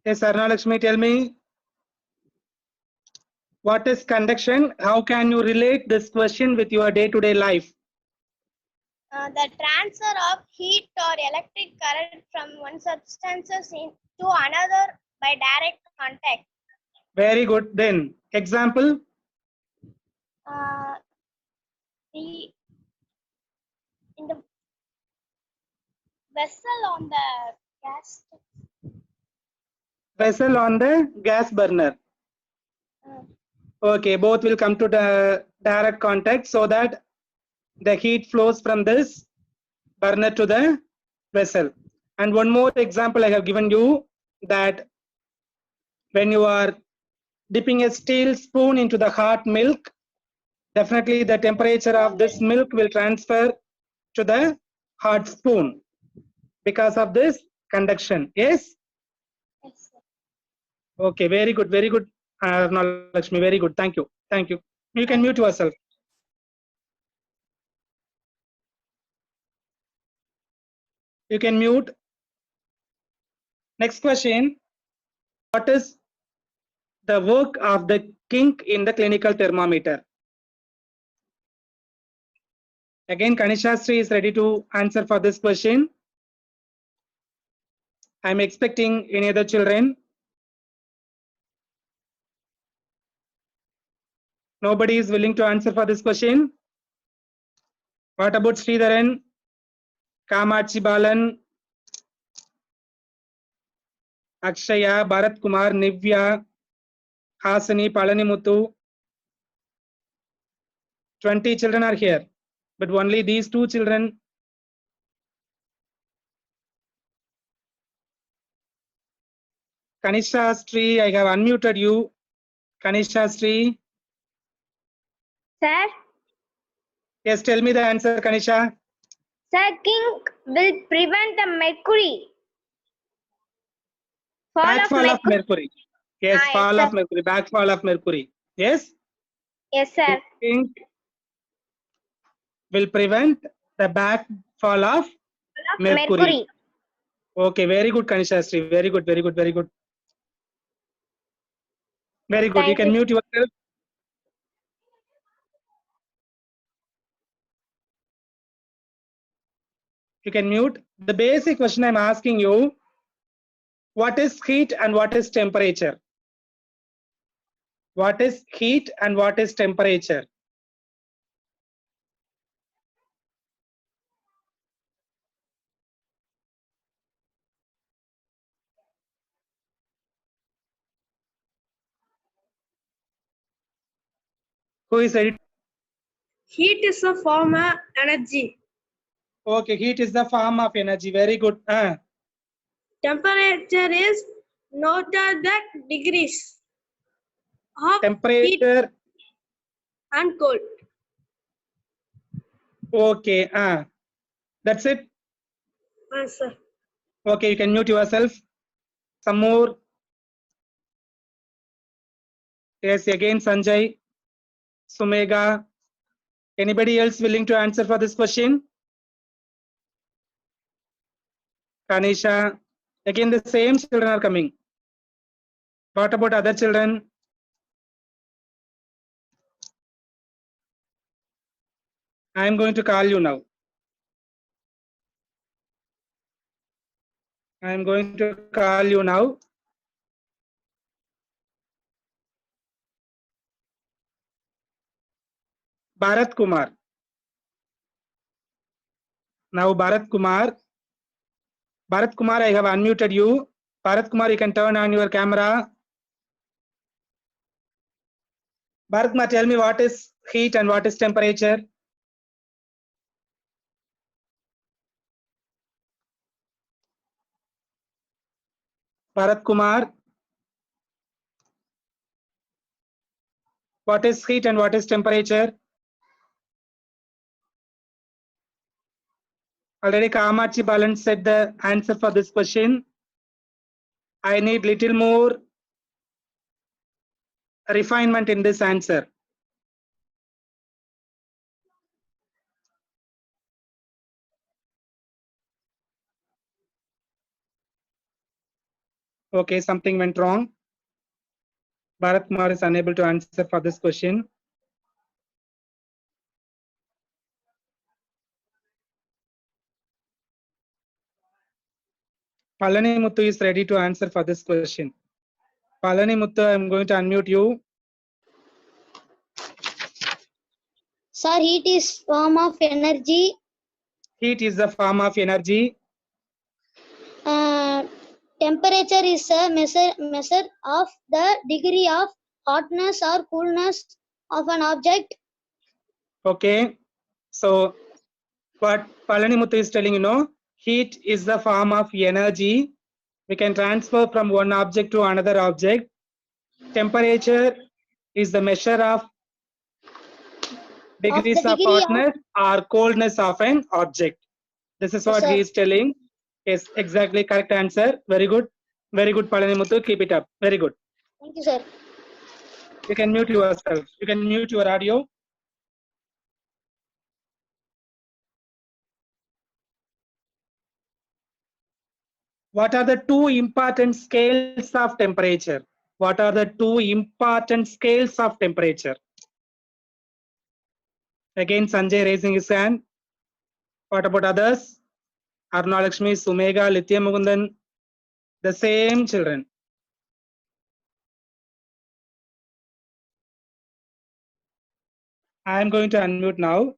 Yes, Arnalakshmi, tell me, what is conduction? How can you relate this question with your day-to-day life? The transfer of heat or electric current from one substance to another by direct contact. Very good. Then, example? The in the vessel on the gas. Vessel on the gas burner. Okay, both will come to the direct contact so that the heat flows from this burner to the vessel. And one more example I have given you, that when you are dipping a steel spoon into the hot milk, definitely the temperature of this milk will transfer to the hot spoon because of this conduction. Yes? Yes, sir. Okay, very good, Lakshmi, very good. Thank you. Thank you. You can mute yourself. You can mute. Next question. What is the work of the kink in the clinical thermometer? Again, Kanisha Sri is ready to answer for this question. I'm expecting any other children. Nobody is willing to answer for this question. What about Sridharan, Kamachi Balan, Akshaya, Bharat Kumar, Nivya, Hasani, Palanimuthu? 20 children are here, but only these 2 children. Kanisha Sri, I have unmuted you. Kanisha Sri. Sir, Yes, tell me the answer, Kanisha. sir, kink will prevent the mercury. Backfall of mercury. Yes, yes, fall sir. of mercury, backfall of mercury. Yes? Yes, sir. Kink will prevent the backfall of mercury. Okay, very good, Kanisha Sri. Very good, very good, very good. Very good. You Thank can you. mute yourself. You can mute. The basic question I'm asking you, what is heat and what is temperature? What is heat and what is temperature? Who is ready? Heat is a form of energy. Okay, heat is the form of energy. Very good. Temperature is noted the degrees of heat Temperature. and cold. Okay. That's it. Sir. Okay, you can mute yourself. Some more. Yes, again, Sanjay, Sumega. Anybody else willing to answer for this question? Kanisha. Again, the same children are coming. What about other children? I am going to call you now. I am going to call you now. Bharat Kumar. Now, Bharat Kumar. Bharat Kumar, I have unmuted you. Bharat Kumar, you can turn on your camera. Bharat Kumar, tell me what is heat and what is temperature? Bharat Kumar. What is heat and what is temperature? Already Kamachi Balan said the answer for this question. I need little more refinement in this answer. Okay, something went wrong. Bharat Kumar is unable to answer for this question. Palani Muthu is ready to answer for this question. Palani Muthu, I'm going to unmute you. Sir, heat is form of energy. Heat is the form of energy. Temperature is a measure of the degree of hotness or coolness of an object. Okay. So what Palani Muthu is telling, heat is the form of energy. We can transfer from one object to another object. Temperature is the measure of degrees of degree of- hotness or coldness of an object. This is Yes, what sir. he is telling. Yes, exactly correct answer. Very good. Very good, Palani Muthu. Keep it up. Very good. Thank you, sir. You can mute yourself. You can mute your audio. What are the two important scales of temperature? What are the two important scales of temperature? Again, Sanjay raising his hand. What about others? Aruna Lakshmi, Sumega, Lithya Mugundan, the same children. I am going to unmute now.